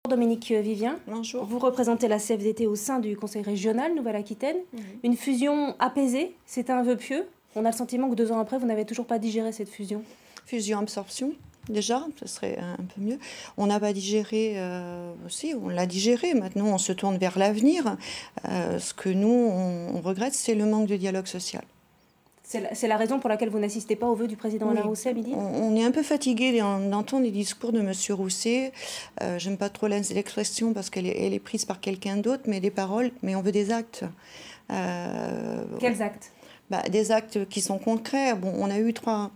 Dominique Vivien, bonjour. Vous représentez la CFDT au sein du Conseil régional Nouvelle-Aquitaine. Une fusion apaisée, c'est un vœu pieux. On a le sentiment que 2 ans après, vous n'avez toujours pas digéré cette fusion. Fusion-absorption, déjà, ce serait un peu mieux. On n'a pas digéré aussi, on l'a digéré. Maintenant, on se tourne vers l'avenir. Ce que nous, on regrette, c'est le manque de dialogue social. C'est la raison pour laquelle vous n'assistez pas au vœu du président Alain Rousset à midi? On est un peu fatigué d'entendre les discours de M. Rousset. J'aime pas trop l'expression parce qu'elle est prise par quelqu'un d'autre, mais des paroles, mais on veut des actes. Quels actes? Des actes qui sont concrets. Bon, on a eu trois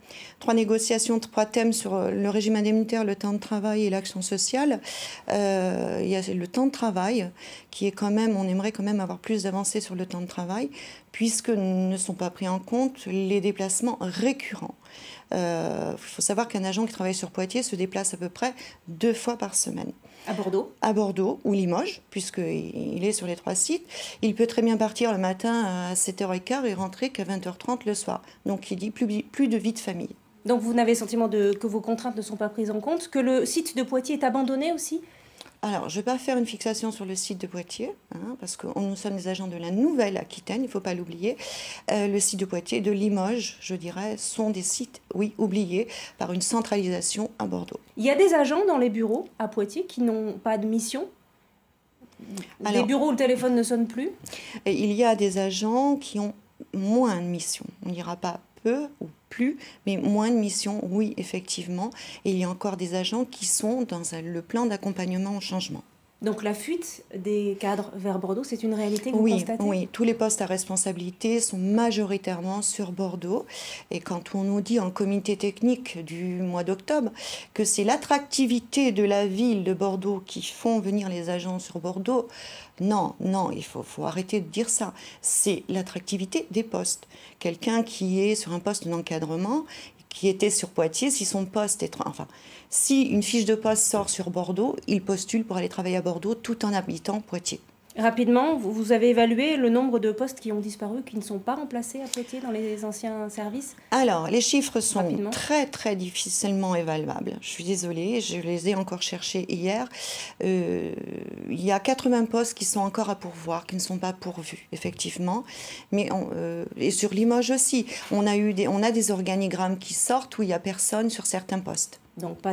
négociations, 3 thèmes sur le régime indemnitaire, le temps de travail et l'action sociale. Il y a le temps de travail qui est quand même, on aimerait quand même avoir plus d'avancées sur le temps de travail puisque ne sont pas pris en compte les déplacements récurrents. Il faut savoir qu'un agent qui travaille sur Poitiers se déplace à peu près 2 fois par semaine. À Bordeaux? À Bordeaux ou Limoges, puisqu'il est sur les 3 sites. Il peut très bien partir le matin à 7h15 et rentrer qu'à 20h30 le soir. Donc il dit plus de vie de famille. Donc vous n'avez le sentiment que vos contraintes ne sont pas prises en compte, que le site de Poitiers est abandonné aussi? Alors, je ne vais pas faire une fixation sur le site de Poitiers, parce que nous sommes des agents de la Nouvelle-Aquitaine, il ne faut pas l'oublier. Le site de Poitiers, de Limoges, je dirais, sont des sites, oui, oubliés par une centralisation à Bordeaux. Il y a des agents dans les bureaux à Poitiers qui n'ont pas de mission? Des bureaux où le téléphone ne sonne plus? Et il y a des agents qui ont moins de missions. On n'ira pas peu ou plus, mais moins de missions, oui, effectivement. Et il y a encore des agents qui sont dans le plan d'accompagnement au changement. Donc la fuite des cadres vers Bordeaux, c'est une réalité que vous constatez? Oui, tous les postes à responsabilité sont majoritairement sur Bordeaux. Et quand on nous dit en comité technique du mois d'octobre que c'est l'attractivité de la ville de Bordeaux qui font venir les agents sur Bordeaux, non, il faut arrêter de dire ça. C'est l'attractivité des postes. Quelqu'un qui est sur un poste d'encadrement, qui était sur Poitiers, si son poste est... Enfin, si une fiche de poste sort sur Bordeaux, il postule pour aller travailler à Bordeaux tout en habitant Poitiers. Rapidement, vous avez évalué le nombre de postes qui ont disparu, qui ne sont pas remplacés à Poitiers dans les anciens services? Alors, les chiffres sont Rapidement. très difficilement évaluables. Je suis désolée, je les ai encore cherchés hier. Il y a 80 postes qui sont encore à pourvoir, qui ne sont pas pourvus, effectivement. Mais et sur Limoges aussi, on a des organigrammes qui sortent où il n'y a personne sur certains postes. Donc pas